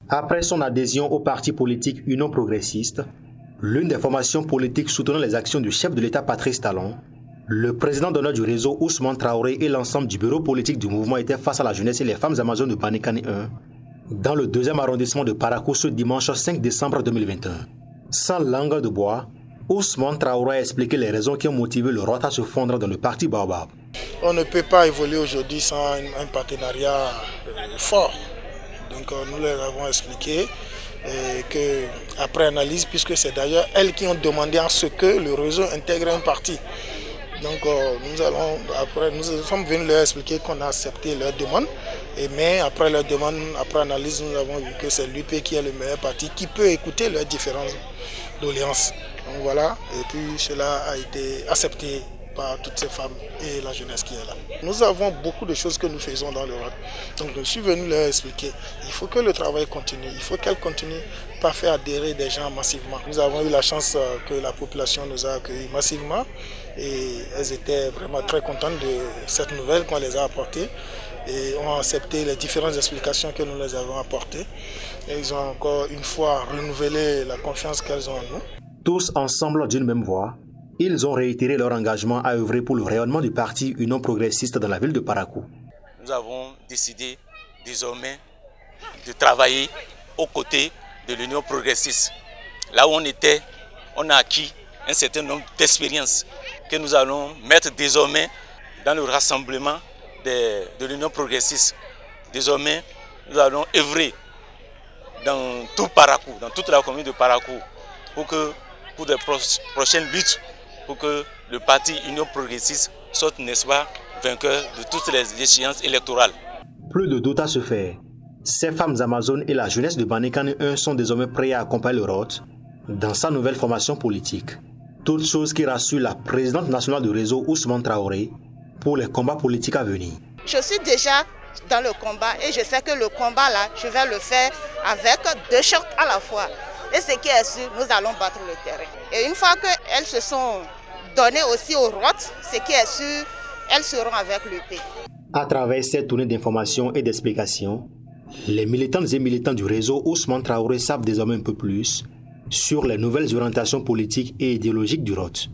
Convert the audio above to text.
Après son adhésion au parti politique Union progressiste, l'une des formations politiques soutenant les actions du chef de l'État Patrice Talon, le président d'honneur du réseau Ousmane Traoré et l'ensemble du bureau politique du mouvement étaient face à la jeunesse et les femmes amazones de Banikani 1, dans le 2e arrondissement de Parakou ce dimanche 5 décembre 2021. Sans langue de bois, Ousmane Traoré a expliqué les raisons qui ont motivé le ROT à se fondre dans le parti Baobab. On ne peut pas évoluer aujourd'hui sans un partenariat fort. Donc nous leur avons expliqué qu'après analyse, puisque c'est d'ailleurs elles qui ont demandé à ce que le réseau intègre un parti. Donc nous sommes venus leur expliquer qu'on a accepté leur demande. Mais après leur demande, après analyse, nous avons vu que c'est l'UP qui est le meilleur parti, qui peut écouter leurs différentes doléances. Donc voilà, et puis cela a été accepté par toutes ces femmes et la jeunesse qui est là. Nous avons beaucoup de choses que nous faisons dans le ROT. Donc je suis venu leur expliquer. Il faut que le travail continue. Il faut qu'elle continue par faire adhérer des gens massivement. Nous avons eu la chance que la population nous a accueillis massivement et elles étaient vraiment très contentes de cette nouvelle qu'on les a apportée et ont accepté les différentes explications que nous les avons apportées. Et ils ont encore une fois renouvelé la confiance qu'elles ont en nous. Tous ensemble d'une même voix, ils ont réitéré leur engagement à œuvrer pour le rayonnement du parti Union progressiste dans la ville de Parakou. Nous avons décidé désormais de travailler aux côtés de l'Union progressiste. Là où on était, on a acquis un certain nombre d'expériences que nous allons mettre désormais dans le rassemblement de l'Union progressiste. Désormais, nous allons œuvrer dans tout Parakou, dans toute la commune de Parakou, pour des prochaines luttes, pour que le parti Union progressiste sorte, n'est-ce pas, vainqueur de toutes les échéances électorales. Plus de doute à se faire. Ces femmes amazones et la jeunesse de Banikani 1 sont désormais prêts à accompagner le ROT dans sa nouvelle formation politique. Toute chose qui rassure la présidente nationale du réseau Ousmane Traoré pour les combats politiques à venir. Je suis déjà dans le combat et je sais que le combat là, je vais le faire avec 2 shorts à la fois. Et ce qui est sûr, nous allons battre le terrain. Et une fois qu'elles se sont données aussi au ROT, ce qui est sûr, elles seront avec l'UP. À travers cette tournée d'informations et d'explications, les militantes et militants du réseau Ousmane Traoré savent désormais un peu plus sur les nouvelles orientations politiques et idéologiques du ROT.